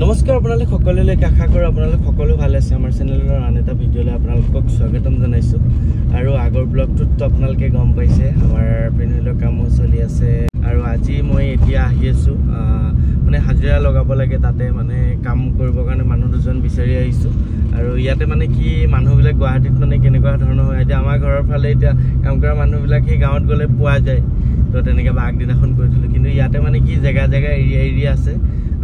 নমস্কাৰ আপোনালোক সকলোলৈ আশা কৰোঁ আপোনালোক সকলো ভালে আছে আমাৰ চেনেলৰ আন এটা ভিডিঅ'লৈ আপোনালোকক স্বাগতম জনাইছোঁ আৰু আগৰ ব্লগটোত আপোনালোকে গম পাইছে আমাৰ পেনেলৰ কামো চলি আছে আৰু আজি মই এতিয়া আহি আছোঁ মানে হাজিৰা লগাব লাগে তাতে মানে কাম কৰিবৰ কাৰণে মানুহ দুজন বিচাৰি আহিছোঁ আৰু ইয়াতে মানে কি মানুহবিলাক গুৱাহাটীত মানে কেনেকুৱা ধৰণৰ হয় এতিয়া আমাৰ ঘৰৰ ফালে এতিয়া কাম কৰা মানুহবিলাক সেই গাঁৱত গ'লে পোৱা যায় তো তেনেকৈ আগদিনাখন কৰিছিলোঁ কিন্তু ইয়াতে মানে কি জেগা এৰিয়া আছে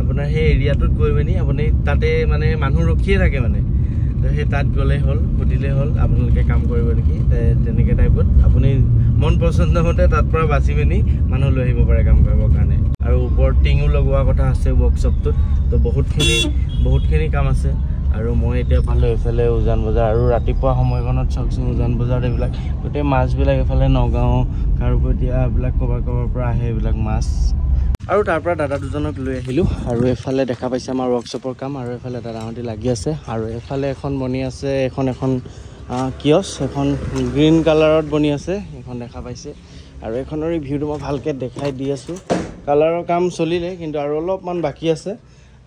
আপোনাৰ সেই এৰিয়াটোত গৈ মেলি আপুনি তাতে মানে মানুহ ৰখিয়ে থাকে মানে তো সেই তাত গ'লে হ'ল সুধিলে হ'ল আপোনালোকে কাম কৰিব নেকি তেনেকৈ টাইপত আপুনি মন পচন্দ মতে তাত পৰা বাছি মেলি মানুহ লৈ আহিব পাৰে কাম কৰিবৰ কাৰণে আৰু ওপৰত টিঙো লগোৱা কথা আছে ৱৰ্কশ্বপটোত তো বহুতখিনি কাম আছে আৰু মই এতিয়া পালোঁ এইফালে উজান বজাৰ আৰু ৰাতিপুৱা সময়কণত চাওকচোন উজান বজাৰত এইবিলাক গোটেই মাছবিলাক এইফালে নগাঁও কাৰোপতীয়া এইবিলাক ক'ৰবাৰ পৰা আহে এইবিলাক মাছ আৰু তাৰ পৰা দাদা দুজনক লৈ আহিলোঁ আৰু এইফালে দেখা পাইছে আমাৰ ৱৰ্কশ্বপৰ কাম আৰু এইফালে দাদাহঁতি লাগি আছে আৰু এইফালে এখন বনি আছে এখন কিয়ছ এখন গ্ৰীণ কালাৰত বনি আছে এখন দেখা পাইছে আৰু এইখনৰ ৰিভিউটো মই ভালকৈ দেখাই দি আছোঁ কালাৰৰ কাম চলিলে কিন্তু আৰু অলপমান বাকী আছে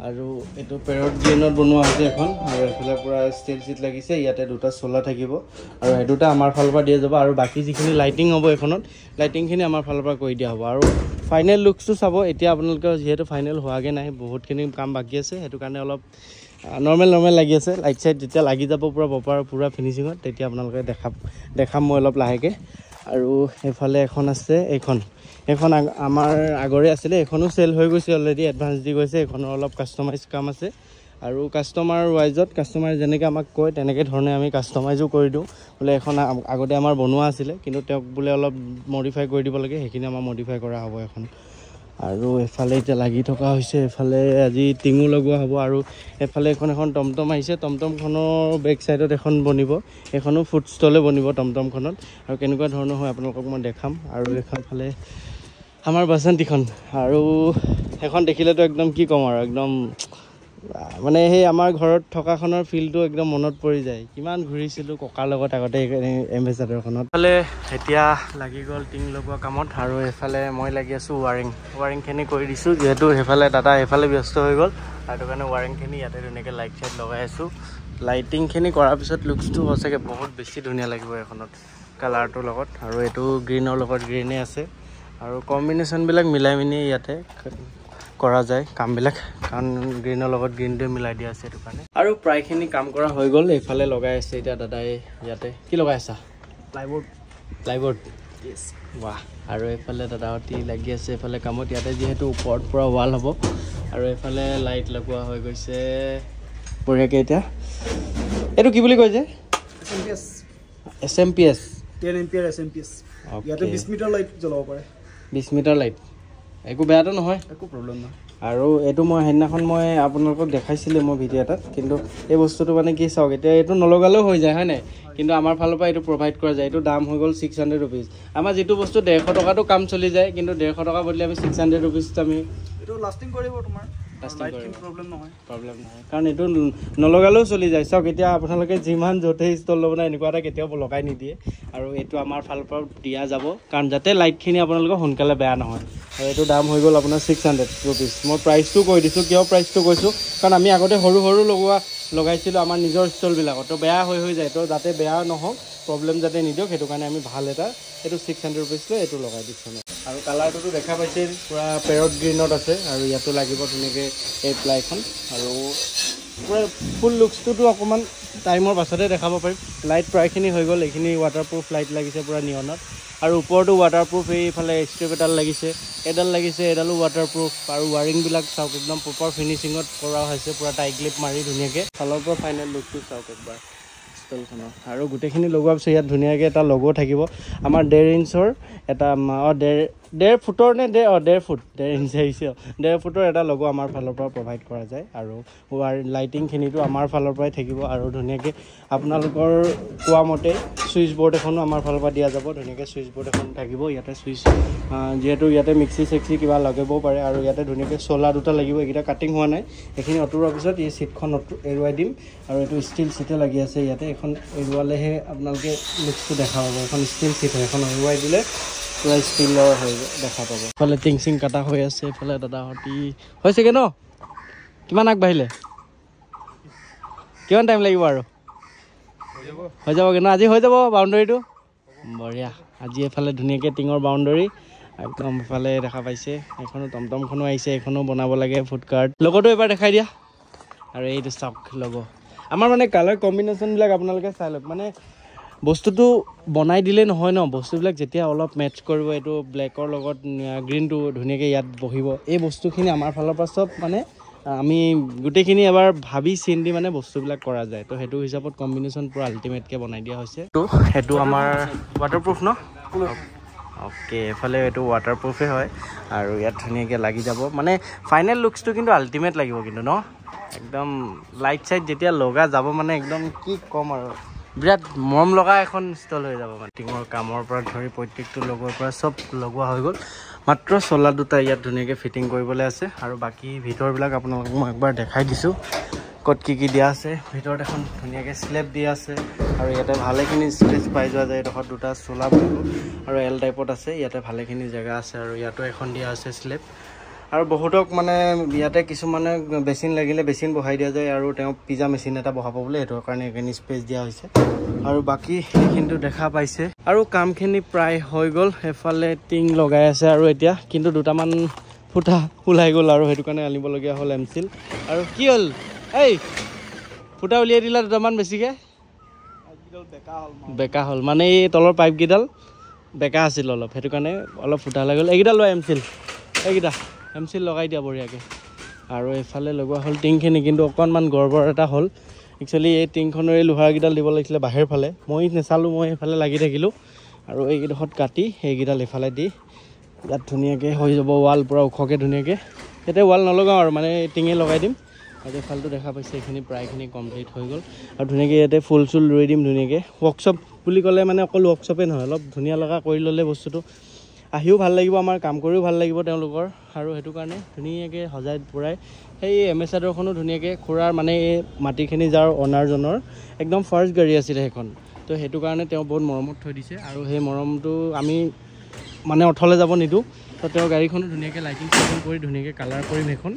আৰু এইটো পেৰট গ্ৰীণত বনোৱা হৈছে এখন আৰু এইফালে পূৰা ষ্টিল চিট লাগিছে ইয়াতে দুটা চলা থাকিব আৰু এই দুটা আমাৰ ফালৰ পৰা দিয়া যাব আৰু বাকী যিখিনি লাইটিং হ'ব এইখনত লাইটিংখিনি আমাৰ ফালৰ পৰা কৰি দিয়া হ'ব আৰু ফাইনেল লুকছটো চাব এতিয়া আপোনালোকৰ যিহেতু ফাইনেল হোৱাগৈ নাই বহুতখিনি কাম বাকী আছে সেইটো কাৰণে অলপ নৰ্মেল লাগি আছে লাইট চাইট যেতিয়া লাগি যাব পূৰা ফিনিচিঙত তেতিয়া আপোনালোকে দেখাম মই অলপ লাহেকৈ আৰু এইফালে এখন আছে এইখন আমাৰ আগৰে আছিলে এইখনো চেল হৈ গৈছে অলৰেডি এডভান্স দি গৈছে এইখনৰ অলপ কাষ্টমাইজ কাম আছে আৰু কাষ্টমাৰ ৱাইজত কাষ্টমাৰে যেনেকৈ আমাক কয় তেনেকৈ ধৰণে আমি কাষ্টমাইজো কৰি দিওঁ বোলে এখন আগতে আমাৰ বনোৱা আছিলে কিন্তু তেওঁক বোলে অলপ মডিফাই কৰি দিব লাগে সেইখিনি আমাৰ মডিফাই কৰা হ'ব এখন আৰু এফালে এতিয়া লাগি থকা হৈছে এফালে আজি টিঙো লগোৱা হ'ব আৰু এফালে এখন টমটম আহিছে টমটমখনৰ বেক চাইডত এখন বনিব এইখনো ফুড ষ্টলে বনিব টমটমখনত আৰু কেনেকুৱা ধৰণৰ হয় আপোনালোকক মই দেখাম আৰু এইখনফালে আমাৰ বাচন্তিখন আৰু সেইখন দেখিলেতো একদম কি ক'ম আৰু একদম মানে সেই আমাৰ ঘৰত থকাখনৰ ফিলটো একদম মনত পৰি যায় কিমান ঘূৰিছিলোঁ ককাৰ লগত আগতে এম্বেচাডৰখনত এইফালে এতিয়া লাগি গ'ল টিং লগোৱা কামত আৰু এইফালে মই লাগি আছোঁ ৱাৰিংখিনি কৰি দিছোঁ যিহেতু সেইফালে দাদা সেইফালে ব্যস্ত হৈ গ'ল সেইটো কাৰণে ৱাৰিংখিনি ইয়াতে ধুনীয়াকৈ লাইট চাইট লগাই আছোঁ লাইটিংখিনি কৰাৰ পিছত লুকছটো সঁচাকৈ বহুত বেছি ধুনীয়া লাগিব এইখনত কালাৰটোৰ লগত আৰু এইটো গ্ৰীণৰ লগত গ্ৰীণে আছে আৰু কম্বিনেশ্যনবিলাক মিলাই মিনি ইয়াতে কৰা যায় কামবিলাক কাৰণ গ্ৰীণৰ লগত গ্ৰীণটোৱে মিলাই দিয়া আছে সেইটো কাৰণে আৰু প্ৰায়খিনি কাম কৰা হৈ গ'ল এইফালে লগাই আছে এতিয়া দাদাই ইয়াতে কি লগাই আছা প্লাইবোৰ্ড বাহ আৰু এইফালে দাদাহঁতি লাগি আছে এইফালে কামত ইয়াতে যিহেতু ওপৰত পৰা ৱাল হ'ব আৰু এইফালে লাইট লগোৱা হৈ গৈছে বঢ়িয়াকৈ এতিয়া এইটো কি বুলি কয় যে SMP 10 এম্পিয়াৰ SMP ইয়াতে 20 মিটাৰ লাইট জ্বলাব পাৰে 20 মিটাৰ লাইট একো বেয়াটো নহয় একো প্ৰব্লেম নহয় আৰু এইটো মই সেইদিনাখন মই আপোনালোকক দেখাইছিলোঁ মই ভিডিঅ' এটাত কিন্তু এই বস্তুটো মানে কি চাওক এতিয়া এইটো নলগালেও হৈ যায় হয় নাই কিন্তু আমাৰ ফালৰ পৰা এইটো প্ৰভাইড কৰা যায় এইটো দাম হৈ গ'ল 600 ৰুপিজ আমাৰ যিটো বস্তু 150 টকাটো কাম চলি যায় কিন্তু 150 টকা বদলি আমি 600 ৰুপিজটো আমি এইটো লাষ্টিং কৰিব তোমাৰ প্ৰব্লেম নহয় কাৰণ এইটো নলগালেও চলি যায় চাওক এতিয়া আপোনালোকে যিমান য'তেই ষ্টল ল'ব নাই এনেকুৱা এটা কেতিয়াও লগাই নিদিয়ে আৰু এইটো আমাৰ ফালৰ পৰা দিয়া যাব কাৰণ যাতে লাইটখিনি আপোনালোকৰ সোনকালে বেয়া নহয় আৰু এইটো দাম হৈ গ'ল আপোনাৰ 600 ৰুপিজ মই প্ৰাইচটো কৈ দিছোঁ কিয় প্ৰাইচটো কৈছোঁ কাৰণ আমি আগতে সৰু লগাইছিলোঁ আমাৰ নিজৰ ষ্টলবিলাকত তো বেয়া হৈ যায় তো যাতে বেয়া নহওক প্ৰব্লেম যাতে নিদিয়ক সেইটো কাৰণে আমি ভাল এটা এইটো 600 ৰুপিজ লৈ এইটো লগাই দিছোঁ আৰু কালাৰটোতো দেখা পাইছে পূৰা পেৰট গ্ৰীণত আছে আৰু ইয়াতো লাগিব ধুনীয়াকৈ এই প্লাইখন আৰু পূৰা ফুল লুকছটোতো অকণমান টাইমৰ পাছতে দেখাব পাৰিম লাইট প্ৰায়খিনি হৈ গ'ল এইখিনি ৱাটাৰপ্ৰুফ লাইট লাগিছে পূৰা নিয়নত আৰু ওপৰতো ৱাটাৰপ্ৰুফ এইফালে ষ্ট্ৰিপ এডাল লাগিছে এডালো ৱাটাৰপ্ৰুফ আৰু ৱাৰিংবিলাক চাওক একদম প্ৰপাৰ ফিনিচিঙত কৰা হৈছে পূৰা টাই ক্লিপ মাৰি ধুনীয়াকৈ ফালৰ পৰা ফাইনেল লুকটো চাওক একবাৰ ষ্টলখনৰ আৰু গোটেইখিনি লগোৱাৰ পিছত ইয়াত ধুনীয়াকৈ এটা লগো থাকিব আমাৰ 1.5 ইঞ্চৰ এটা 1.5 ফুটৰ নে 1.5 ফুট 1.5 ইঞ্চ আহিছে 1.5 ফুটৰ এটা লগো আমাৰ ফালৰ পৰা প্ৰভাইড কৰা যায় আৰু লাইটিংখিনিটো আমাৰ ফালৰ পৰাই থাকিব আৰু ধুনীয়াকৈ আপোনালোকৰ কোৱা মতে ছুইচ বৰ্ড এখনো আমাৰ ফালৰ পৰা দিয়া যাব ধুনীয়াকৈ ছুইচ বৰ্ড এখন থাকিব ইয়াতে ছুইচ যিহেতু ইয়াতে মিক্সি চেক্সি কিবা লগাবও পাৰে আৰু ইয়াতে ধুনীয়াকৈ চলা দুটা লাগিব এইকেইটা কাটিং হোৱা নাই এইখিনি অঁতৰোৱাৰ পিছত এই চিটখন এৰুৱাই দিম আৰু এইটো ষ্টিল চিটে লাগি আছে ইয়াতে এখন এৰুৱালেহে আপোনালোকে লুকছটো দেখা পাব এখন ষ্টিল চিট হয় এখন এৰুৱাই দিলে পূৰা ষ্টিলৰ হৈ দেখা পাব এইফালে টিং চিং কাটা হৈ আছে এইফালে দাদাহঁতি হৈছেগৈ ন কিমান আগবাঢ়িলে কিমান টাইম লাগিব আৰু হৈ যাবগৈ ন আজি হৈ যাব বাউণ্ডেৰীটো বঢ়িয়া আজি এফালে ধুনীয়াকৈ টিঙৰ বাউণ্ডেৰী একদম এফালে দেখা পাইছে এখনো টমটমখনো আহিছে এইখনো বনাব লাগে ফুড কাৰ্ট লগতো এবাৰ দেখাই দিয়া আৰু এইটো চাওক লগো আমাৰ মানে কালাৰ কম্বিনেশ্যনবিলাক আপোনালোকে চাই লওক মানে বস্তুটো বনাই দিলে নহয় ন বস্তুবিলাক যেতিয়া অলপ মেটচ কৰিব এইটো ব্লেকৰ লগত গ্ৰীণটো ধুনীয়াকৈ ইয়াত বহিব এই বস্তুখিনি আমাৰ ফালৰ পৰা চব মানে আমি গোটেইখিনি এবাৰ ভাবি চিন্তি মানে বস্তুবিলাক কৰা যায় তো সেইটো হিচাপত কম্বিনেশ্যন পূৰা আল্টিমেটকৈ বনাই দিয়া হৈছে তো সেইটো আমাৰ ৱাটাৰপ্ৰুফ ন অ'কে এফালে এইটো ৱাটাৰপ্ৰুফে হয় আৰু ইয়াত ধুনীয়াকৈ লাগি যাব মানে ফাইনেল লুকছটো কিন্তু আল্টিমেট লাগিব কিন্তু ন একদম লাইট চাইট যেতিয়া লগা যাব মানে একদম কি ক'ম আৰু বিৰাট মৰম লগা এখন ষ্টল হৈ যাব মানে টিঙৰ কামৰ পৰা ধৰি প্ৰত্যেকটো লগৰ পৰা চব লগোৱা হৈ গ'ল মাত্ৰ চলা দুটা ইয়াত ধুনীয়াকৈ ফিটিং কৰিবলৈ আছে আৰু বাকী ভিতৰবিলাক আপোনালোকক মই একবাৰ দেখাই দিছোঁ ক'ত কি দিয়া আছে ভিতৰত এখন ধুনীয়াকৈ স্লেব দিয়া আছে আৰু ইয়াতে ভালেখিনি স্পেচ পাই যোৱা যায় এডোখৰত দুটা চোলা বহিব আৰু এল টাইপত আছে ইয়াতে ভালেখিনি জেগা আছে আৰু ইয়াতো এখন দিয়া আছে স্লেব আৰু বহুতক মানে ইয়াতে কিছুমানে বেচিন লাগিলে বেচিন বহাই দিয়া যায় আৰু তেওঁ পিজ্জা মেচিন এটা বহাব বোলে সেইটোৰ কাৰণে এইখিনি স্পেচ দিয়া হৈছে আৰু বাকী সেইখিনিতো দেখা পাইছে আৰু কামখিনি প্ৰায় হৈ গ'ল এফালে টিং লগাই আছে আৰু এতিয়া কিন্তু দুটামান ফুটা ওলাই গ'ল আৰু সেইটো কাৰণে আনিবলগীয়া হ'ল এমচিল আৰু কি হ'ল এই ফুটা উলিয়াই দিলা দুটামান বেছিকৈ বেকা হ'ল মানে এই তলৰ পাইপকেইডাল বেকা আছিল অলপ সেইটো কাৰণে অলপ ফুটা ওলাই গ'ল এইকেইটা লোৱা এমচিল এইকেইটা এমচিল লগাই দিয়া বঢ়িয়াকৈ আৰু এইফালে লগোৱা হ'ল টিংখিনি কিন্তু অকণমান গড়বৰ এটা হ'ল একচুৱেলি এই টিংখনৰ এই লোহাৰকেইডাল দিব লাগিছিলে বাহিৰ ফালে মই নেচালোঁ মই এইফালে লাগি থাকিলোঁ আৰু এইকেইডোখৰত কাটি সেইকেইডাল এইফালে দি ইয়াত ধুনীয়াকৈ হৈ যাব ৱাল পূৰা ওখকৈ ধুনীয়াকৈ এতিয়া ৱাল নলগাওঁ আৰু মানে টিঙে লগাই দিম আৰু এইফালটো দেখা পাইছে এইখিনি প্ৰায়খিনি কমপ্লিট হৈ গ'ল আৰু ধুনীয়াকৈ ইয়াতে ফুল চুল ৰুই দিম ধুনীয়াকৈ ৱৰ্কশ্বপ বুলি ক'লে মানে অকল ৱৰ্কশ্বপেই নহয় অলপ ধুনীয়া লগা কৰি ল'লে বস্তুটো আহিও ভাল লাগিব আমাৰ কাম কৰিও ভাল লাগিব তেওঁলোকৰ আৰু সেইটো কাৰণে ধুনীয়াকৈ সজাই পূৰাই সেই এম্বেচাডৰখনো ধুনীয়াকৈ খুৰাৰ মানে এই মাটিখিনি যাৰ অনাৰজনৰ একদম ফাৰ্ষ্ট গাড়ী আছিলে সেইখন তো সেইটো কাৰণে তেওঁ বহুত মৰমত থৈ দিছে আৰু সেই মৰমটো আমি মানে অথলে যাব নিদিওঁ তো তেওঁৰ গাড়ীখনো ধুনীয়াকৈ লাইটিং চাইটিং কৰি ধুনীয়াকৈ কালাৰ কৰিম সেইখন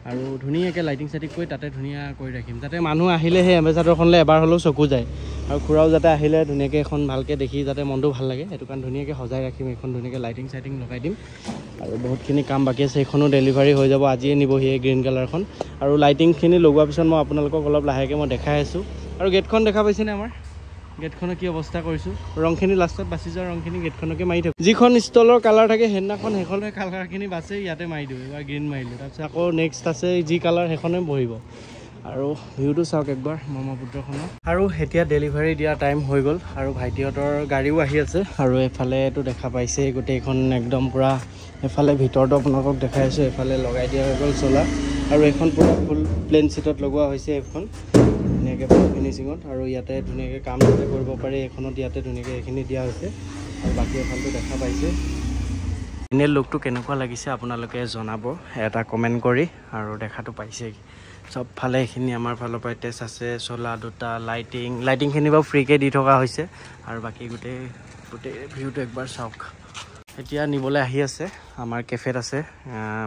আৰু ধুনীয়াকৈ লাইটিং চাইটিং কৰি তাতে ধুনীয়া কৰি ৰাখিম যাতে মানুহ আহিলে সেই এম্বেচাডৰখনলৈ এবাৰ হ'লেও চকু যায় আৰু খুৰাও যাতে আহিলে ধুনীয়াকৈ এখন ভালকৈ দেখি যাতে মনটো ভাল লাগে সেইটো কাৰণে ধুনীয়াকৈ সজাই ৰাখিম এইখন ধুনীয়াকৈ লাইটিং চাইটিং লগাই দিম আৰু বহুতখিনি কাম বাকী আছে সেইখনো ডেলিভাৰী হৈ যাব আজিয়ে নিবহি এই গ্ৰীণ কালাৰখন আৰু লাইটিংখিনি লগোৱাৰ পিছত মই আপোনালোকক অলপ লাহেকৈ মই দেখাই আছোঁ আৰু গেটখন দেখা পাইছেনে আমাৰ গেটখনৰ কি অৱস্থা কৰিছোঁ ৰংখিনি লাষ্টত বাচি যোৱা ৰংখিনি গেটখনকে মাৰি থাকোঁ যিখন ষ্টলৰ কালাৰ থাকে সেইদিনাখন সেইখনে কালাৰখিনি বাচি ইয়াতে মাৰি দিওঁ এবাৰ গ্ৰীণ মাৰিলোঁ তাৰপিছত আকৌ নেক্সট আছে যি কালাৰ সেইখনে বহিব আৰু ভিউটো চাওক একবাৰ ব্ৰহ্মপুত্ৰখনৰ আৰু এতিয়া ডেলিভাৰী দিয়া টাইম হৈ গ'ল আৰু ভাইটিহঁতৰ গাড়ীও আহি আছে আৰু এইফালেতো দেখা পাইছে গোটেইখন একদম পূৰা এফালে ভিতৰতো আপোনালোকক দেখাই আছোঁ এইফালে লগাই দিয়া হৈ গ'ল চ'লাৰ আৰু এইখন পূৰা ফুল প্লেন চিটত লগোৱা হৈছে এইখন ধুনীয়াকৈ ফুল ফিনিচিঙত আৰু ইয়াতে ধুনীয়াকৈ কাম যাতে কৰিব পাৰি এইখনত ইয়াতে ধুনীয়াকৈ এইখিনি দিয়া হৈছে আৰু বাকী এফালটো দেখা পাইছে ফাইনেল লুকটো কেনেকুৱা লাগিছে আপোনালোকে জনাব এটা কমেণ্ট কৰি আৰু দেখাটো পাইছে চবফালে এইখিনি আমাৰ ফালৰ পৰা টেষ্ট আছে চলা দুটা লাইটিংখিনি বাৰু ফ্ৰীকৈ দি থকা হৈছে আৰু বাকী গোটেই ভিউটো একবাৰ চাওক এতিয়া নিবলৈ আহি আছে আমাৰ কেফেত আছে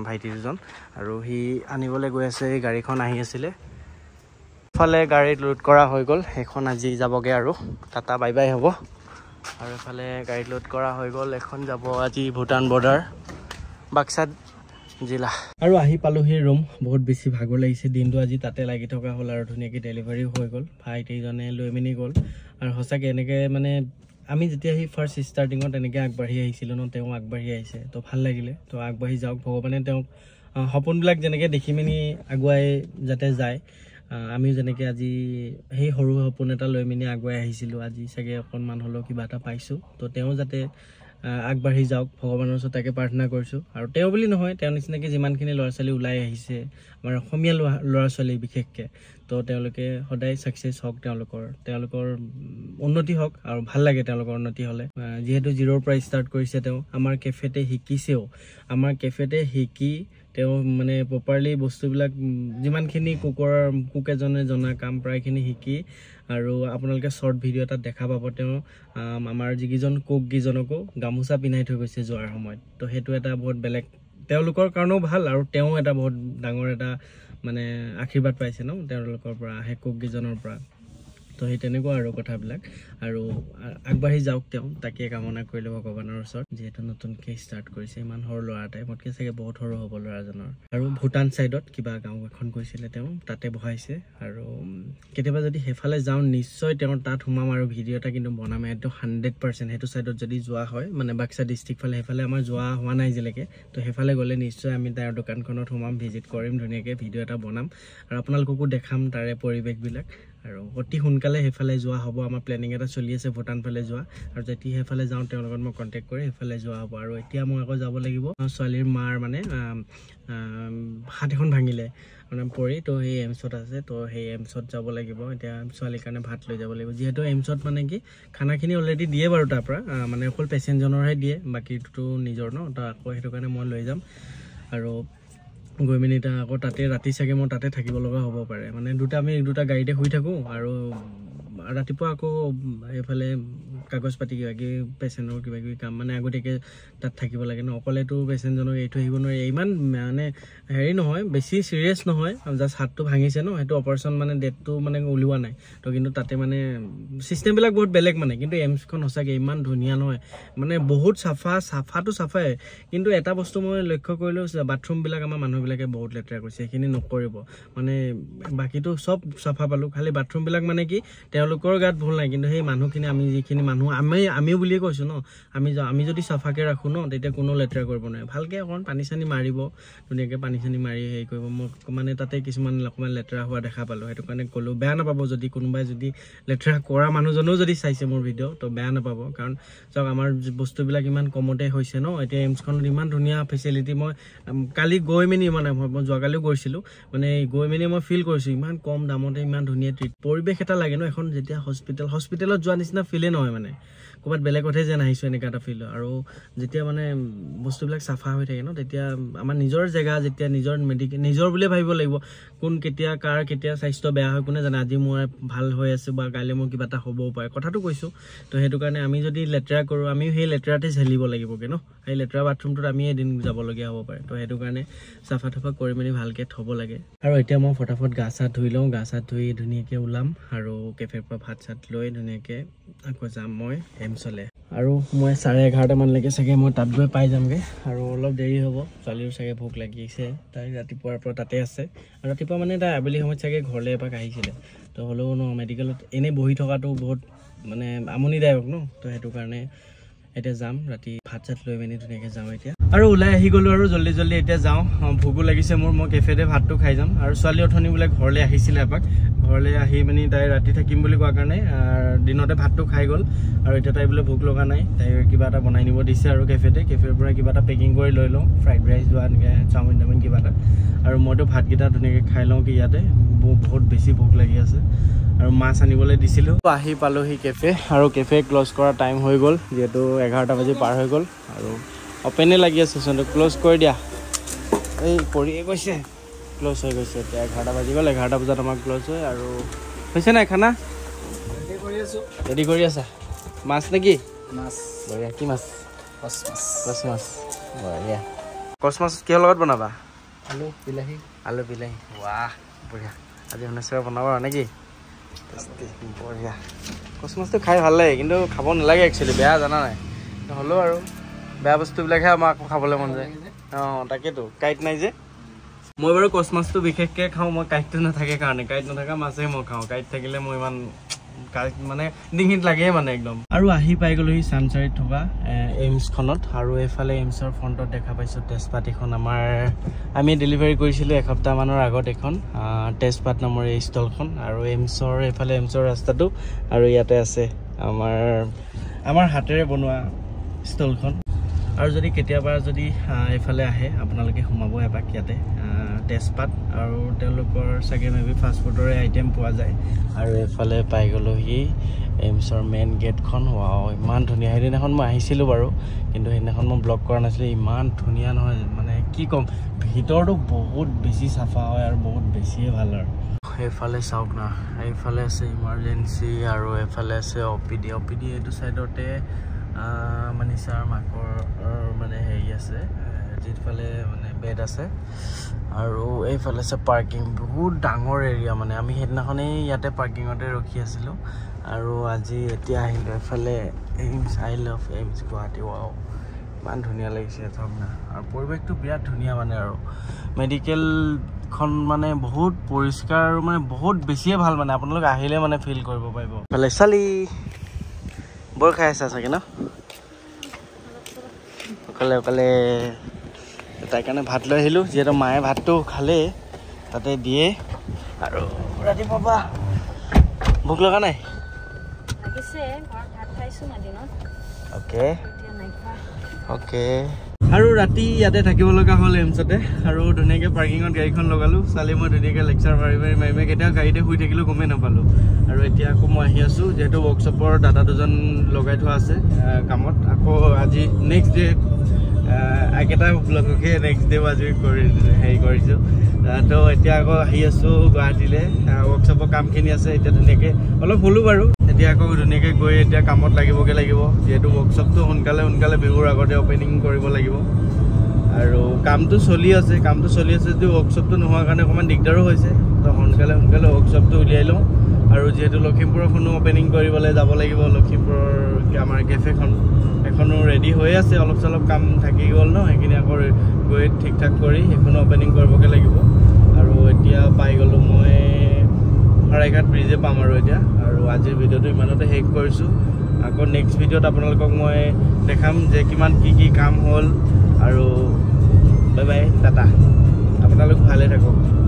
ভাইটি দুজন আৰু সি আনিবলৈ গৈ আছে এই গাড়ীখন আহি আছিলে ফালে গাড়ীত লোড কৰা হৈ গ'ল সেইখন আজি যাবগৈ আৰু টাটা বাই বাই হ'ব আৰু এফালে গাড়ীত লোড কৰা হৈ গ'ল এখন যাব আজি ভূটান বৰ্ডাৰ বাক্সা জিলা আৰু আহি পালোহি ৰুম বহুত বেছি ভাগৰ লাগিছে দিনটো আজি তাতে লাগি থকা হ'ল আৰু ধুনীয়াকৈ ডেলিভাৰীও হৈ গ'ল ভাইটিজনে লৈ মেলি গ'ল আৰু সঁচাকৈ এনেকৈ মানে আমি যেতিয়া সেই ফাৰ্ষ্ট ষ্টাৰ্টিঙত এনেকৈ আগবাঢ়ি আহিছিলোঁ ন তেওঁ আগবাঢ়ি আহিছে তো ভাল লাগিলে তো আগবাঢ়ি যাওক ভগৱানে তেওঁক সপোনবিলাক যেনেকৈ দেখি মেলি আগুৱাই যাতে যায় আমিও যেনেকৈ আজি সেই সৰু সপোন এটা লৈ মেলি আগুৱাই আহিছিলোঁ আজি চাগে অকণমান হ'লেও কিবা এটা পাইছোঁ তো তেওঁ যাতে আগবাঢ়ি যাওক ভগৱানৰ ওচৰত তাকে প্ৰাৰ্থনা কৰিছোঁ আৰু তেওঁ বুলি নহয় তেওঁৰ নিচিনাকৈ যিমানখিনি ল'ৰা ছোৱালী ওলাই আহিছে আমাৰ অসমীয়া ল'ৰা ছোৱালী বিশেষকৈ তো তেওঁলোকে সদায় ছাকচেছ হওক তেওঁলোকৰ উন্নতি হওক আৰু ভাল লাগে তেওঁলোকৰ উন্নতি হ'লে যিহেতু জিৰ'ৰ পৰা ষ্টাৰ্ট কৰিছে তেওঁ আমাৰ কেফেতে শিকিছেও আমাৰ কেফেতে শিকি তেওঁ মানে প্ৰপাৰলি বস্তুবিলাক যিমানখিনি কুক এজনে জনা কাম প্ৰায়খিনি শিকি আৰু আপোনালোকে শ্বৰ্ট ভিডিঅ' এটাত দেখা পাব তেওঁ আমাৰ যিকেইজন কুককেইজনকো গামোচা পিন্ধাই থৈ গৈছে যোৱাৰ সময়ত তো সেইটো এটা বহুত বেলেগ তেওঁলোকৰ কাৰণেও ভাল আৰু তেওঁ এটা বহুত ডাঙৰ এটা মানে আশীৰ্বাদ পাইছে ন তেওঁলোকৰ পৰা হেকুকগিজনৰ পৰা তো সেই তেনেকুৱা আৰু কথাবিলাক আৰু আগবাঢ়ি যাওক তেওঁ তাকে কামনা কৰিলে ভগৱানৰ ওচৰত যেহেতু নতুনকৈ ষ্টাৰ্ট কৰিছে ইমান সৰু ল'ৰা এটাই মোতকৈ চাগে বহুত সৰু হ'ব ল'ৰাজনৰ আৰু ভূটান ছাইডত কিবা গাঁও এখন গৈছিলে তেওঁ তাতে বহাইছে আৰু কেতিয়াবা যদি সেইফালে যাওঁ নিশ্চয় তেওঁৰ তাত সোমাম আৰু ভিডিঅ' এটা কিন্তু বনাম একদম 100% সেইটো ছাইডত যদি যোৱা হয় মানে বাক্সা ডিষ্ট্ৰিক্ট ফালে সেইফালে আমাৰ যোৱা হোৱা নাই যেলৈকে তো সেইফালে গ'লে নিশ্চয় আমি তাৰ দোকানখনত সোমাম ভিজিট কৰিম ধুনীয়াকৈ ভিডিঅ' এটা বনাম আৰু আপোনালোককো দেখাম তাৰে পৰিৱেশবিলাক আৰু অতি সোনকালে সেইফালে যোৱা হ'ব আমাৰ প্লেনিং এটা চলি আছে ভূটান ফালে যোৱা আৰু যেতিয়া সেইফালে যাওঁ তেওঁৰ লগত মই কণ্টেক্ট কৰি সেইফালে যোৱা হ'ব আৰু এতিয়া মই আকৌ যাব লাগিব ছোৱালীৰ মাৰ মানে হাত এখন ভাঙিলে মানে পৰি তো সেই এমছত আছে তো সেই এমছত যাব লাগিব এতিয়া ছোৱালীৰ কাৰণে ভাত লৈ যাব লাগিব যিহেতু এমছত মানে কি খানাখিনি অলৰেডি দিয়ে বাৰু তাৰ পৰা মানে অকল পেচেণ্টজনৰহে দিয়ে বাকীটো নিজৰ ন তো আকৌ সেইটো কাৰণে মই লৈ যাম আৰু গৈ মেলি আকৌ তাতে ৰাতি চাগে মই তাতে থাকিব লগা হ'ব পাৰে মানে আমি দুটা গাড়ীতে শুই থাকোঁ আৰু ৰাতিপুৱা আকৌ এইফালে কাগজ পাতি কিবাকিবি পেচেণ্টৰ কিবাকিবি কাম মানে আগতীয়াকৈ তাত থাকিব লাগে ন অকলেতো পেচেণ্টজনক এৰি থৈ আহিব নোৱাৰি ইমান মানে হেৰি নহয় বেছি চিৰিয়াছ নহয় জাষ্ট হাতটো ভাঙিছে ন সেইটো অপাৰেশ্যন মানে ডেটটো মানে উলিওৱা নাই তো কিন্তু তাতে মানে চিষ্টেমবিলাক বহুত বেলেগ মানে কিন্তু এমছখন সঁচাকৈ ইমান ধুনীয়া নহয় মানে বহুত চাফাটো চাফাই কিন্তু এটা বস্তু মই লক্ষ্য কৰিলোঁ বাথৰুমবিলাক আমাৰ মানুহবিলাকে বহুত লেতেৰা কৰিছে সেইখিনি নকৰিব মানে বাকীটো চব চাফা পালোঁ খালি বাথৰুমবিলাক মানে কি তেওঁলোকৰ গাত ভুল নাই কিন্তু সেই মানুহখিনি আমি যিখিনি মানুহ আমিও বুলিয়ে কৈছোঁ ন আমি যদি চাফাকৈ ৰাখোঁ ন তেতিয়া কোনো লেতেৰা কৰিব নোৱাৰে ভালকৈ অকণমান পানী চানী মাৰিব ধুনীয়াকৈ পানী চানী মাৰি হেৰি কৰিব মোক মানে তাতে কিছুমান অকণমান লেতেৰা হোৱা দেখা পালোঁ সেইটো কাৰণে ক'লোঁ বেয়া নাপাব যদি কোনোবাই যদি লেতেৰা কৰা মানুহজনেও যদি চাইছে মোৰ ভিডিঅ' তো বেয়া নাপাব কাৰণ চাওক আমাৰ বস্তুবিলাক ইমান কমতে হৈছে ন এতিয়া এমছখনত ইমান ধুনীয়া ফেচিলিটি মই কালি গৈ মেলি মানে মই যোৱাকালিও গৈছিলোঁ মানে গৈ মেলি মই ফিল কৰিছোঁ ইমান কম দামতে ইমান ধুনীয়া পৰিৱেশ এটা লাগে ন এখন যেতিয়া হস্পিটেলত যোৱা নিচিনা ফিলেই নহয় মানে ক'ৰবাত বেলেগতহে যেন আহিছোঁ এনেকুৱা এটা ফিল আৰু যেতিয়া মানে বস্তুবিলাক চাফা হৈ থাকে ন তেতিয়া আমাৰ নিজৰ জেগা যেতিয়া নিজৰ বুলিয়ে ভাবিব লাগিব কোন কেতিয়া স্বাস্থ্য বেয়া হয় কোনে জানে আজি মই ভাল হৈ আছোঁ বা কাইলৈ মোৰ কিবা এটা হ'বও পাৰে কথাটো কৈছোঁ তো সেইটো কাৰণে আমি যদি লেতেৰা কৰোঁ আমিও সেই লেতেৰাতে ঝেলিব লাগিবগৈ ন সেই লেতেৰা বাথৰুমটোত আমি এদিন যাবলগীয়া হ'ব পাৰে তো সেইটো কাৰণে চাফা কৰি মেলি ভালকৈ থ'ব লাগে আৰু এতিয়া মই ফটাফট গা চা ধুই লওঁ গা চা ধুই ধুনীয়াকৈ ওলাম আৰু কেফেৰ পৰা ভাত চাত লৈ ধুনীয়াকৈ আকৌ যাম মই এমছলৈ আৰু মই 11:30 মানলৈকে চাগে মই তাত গৈ পাই যামগৈ আৰু অলপ দেৰি হ'ব ছোৱালীৰো চাগে ভোক লাগিছে তাই ৰাতিপুৱাৰ পৰা তাতে আছে আৰু ৰাতিপুৱা মানে তাই আবেলি সময়ত চাগে ঘৰলৈ এপাক আহিছিলে তো হ'লেও ন মেডিকেলত এনেই বহি থকাটো বহুত মানে আমনিদায়ক ন তো সেইটো কাৰণে এতিয়া যাম ৰাতি ভাত চাত লৈ মেলি ধুনীয়াকৈ যাওঁ এতিয়া আৰু ওলাই আহি গ'লোঁ আৰু জল্দি এতিয়া যাওঁ ভোকো লাগিছে মোৰ মই কেফেতে ভাতটো খাই যাম আৰু ছোৱালী অথনি বোলে ঘৰলৈ আহিছিলে এপাক ঘৰলৈ আহি মেলি তাই ৰাতি থাকিম বুলি কোৱাৰ কাৰণে দিনতে ভাতটো খাই গ'ল আৰু এতিয়া তাই বোলে ভোক লগা নাই তাই কিবা এটা বনাই নিব দিছে আৰু কেফেৰ পৰা কিবা এটা পেকিং কৰি লৈ লওঁ ফ্ৰাইড ৰাইচ বা এনেকৈ চাওমিন কিবা এটা আৰু মইতো ভাতকেইটা ধুনীয়াকৈ খাই লওঁ কি ইয়াতে বহুত বেছি ভোক লাগি আছে আৰু মাছ আনিবলৈ দিছিলোঁ আহি পালোহি কেফে আৰু কেফে ক্ল'জ কৰা টাইম হৈ গ'ল যিহেতু 11টা বাজি পাৰ হৈ গ'ল আৰু অপেনে লাগি আছে চোনটো ক্ল'জ কৰি দিয়া এই পৰিয়ে গৈছে ক্ল'জ হৈ গৈছে এতিয়া 11টা বাজি গ'ল 11টা বজাত আমাৰ ক্ল'জ হয় আৰু হৈছে নাই খানা ৰেডি কৰি আছা মাছ নেকি মাছ বঢ়িয়া কি মাছ কচ মাছ বঢ়িয়া কচ মাছ কিহৰ লগত বনাবা আলু বিলাহী ৱাহ বঢ়িয়া আজি শুনিছোঁ বনাব নেকি বঢ়িয়া কচ মাছটো খাই ভাল লাগে কিন্তু খাব নালাগে একচুৱেলি বেয়া জানা নাই হ'লেও আৰু বেয়া বস্তুবিলাকহে আমাৰ আকৌ খাবলৈ মন যায় অঁ তাকেতো কাঁইট নাই যে মই বাৰু কচ মাছটো বিশেষকৈ খাওঁ মই কাঁইটটো নাথাকে কাৰণে কাঁইট নথকা মাছেই মই খাওঁ কাঁইট থাকিলে মই ইমান মানে ডিঙিত লাগেই মানে একদম আৰু আহি পাই গ'লোহি চানচাৰিত থকা এইমছখনত আৰু এইফালে এইমছৰ ফ্ৰণ্টত দেখা পাইছোঁ তেজপাত এখন আমি ডেলিভাৰী কৰিছিলোঁ এসপ্তাহমানৰ আগত এখন তেজপাত নামৰ এই ষ্টলখন আৰু এইমছৰ ৰাস্তাটো আৰু ইয়াতে আছে আমাৰ হাতেৰে বনোৱা ষ্টলখন আৰু যদি কেতিয়াবা এইফালে আহে আপোনালোকে সোমাব এপাক ইয়াতে তেজপাত আৰু তেওঁলোকৰ চাগে মেবি ফাষ্টফুডৰে আইটেম পোৱা যায় আৰু এইফালে পাই গ'লোহি এইমছৰ মেইন গেটখন ইমান ধুনীয়া সেইদিনাখন মই আহিছিলোঁ বাৰু কিন্তু সেইদিনাখন মই ব্লগ কৰা নাছিলোঁ ইমান ধুনীয়া নহয় মানে কি ক'ম ভিতৰটো বহুত বেছি চাফা হয় আৰু বহুত বেছিয়ে ভাল আৰু এইফালে চাওক না এইফালে আছে ইমাৰ্জেঞ্চি আৰু এইফালে আছে অপিডি এইটো ছাইডতে মনীষাৰ মাকৰ মানে হেৰি আছে যিফালে মানে বেড আছে আৰু এইফালে আছে পাৰ্কিং বহুত ডাঙৰ এৰিয়া মানে আমি সেইদিনাখনেই ইয়াতে পাৰ্কিঙতে ৰখি আছিলোঁ আৰু আজি এতিয়া আহিলোঁ এফালে AIIMS I love AIIMS Guwahati wow ইমান ধুনীয়া লাগিছে ধৰক না আৰু পৰিৱেশটো বিৰাট ধুনীয়া মানে আৰু মেডিকেলখন মানে বহুত পৰিষ্কাৰ আৰু মানে বহুত বেছিয়ে ভাল মানে আপোনালোক আহিলে মানে ফিল কৰিব পাৰিব এফালে চালি বৰ খাই আছে চাগে ন অকলে অকলে তাই কাৰণে ভাত লৈ আহিলোঁ যিহেতু মায়ে ভাতটো খালে তাতে দিয়ে আৰু ৰাতিপুৱা ভোক লগা নাই অ'কে অ'কে আৰু ৰাতি ইয়াতে থাকিব লগা হ'ল এমছতে আৰু ধুনীয়াকৈ পাৰ্কিঙত গাড়ীখন লগালোঁ চালি মই ধুনীয়াকৈ লেকচাৰ মাৰি কেতিয়াও গাড়ীতে শুই থাকিলোঁ গমেই নাপালোঁ আৰু এতিয়া আকৌ মই আহি আছোঁ যিহেতু ৱৰ্কশ্বপৰ দাদা দুজন লগাই থোৱা আছে কামত আকৌ আজি নেক্সট ডে একেটা ব্লগকে নেক্সট ডে আজি হেৰি কৰিছোঁ তো এতিয়া আকৌ আহি আছোঁ গুৱাহাটীলৈ ৱৰ্কশ্বপৰ কামখিনি আছে এতিয়া ধুনীয়াকৈ অলপ হ'লোঁ বাৰু এতিয়া আকৌ ধুনীয়াকৈ গৈ এতিয়া কামত লাগিবগৈ লাগিব যিহেতু ৱৰ্কশ্বপটো সোনকালে বিহুৰ আগতে অপেনিং কৰিব লাগিব আৰু কামটো চলি আছে যদিও ৱৰ্কশ্বপটো নোহোৱাৰ কাৰণে অকণমান দিগদাৰো হৈছে তো সোনকালে ৱৰ্কশ্বপটো উলিয়াই লওঁ আৰু যিহেতু লখিমপুৰখনো অপেনিং কৰিবলৈ যাব লাগিব লখিমপুৰৰ আমাৰ কেফেখন এখনো ৰেডি হৈ আছে অলপ চলপ কাম থাকি গ'ল ন সেইখিনি আকৌ গৈ ঠিক ঠাক কৰি সেইখনো অপেনিং কৰিবগৈ লাগিব আৰু এতিয়া পাই গ'লোঁ মই শৰাইঘাট ব্ৰিজে পাম আৰু এতিয়া আৰু আজিৰ ভিডিঅ'টো ইমানতে শেষ কৰিছোঁ আকৌ নেক্সট ভিডিঅ'ত আপোনালোকক মই দেখাম যে কিমান কি কাম হ'ল আৰু বাই বাই টাটা আপোনালোক ভালে থাকক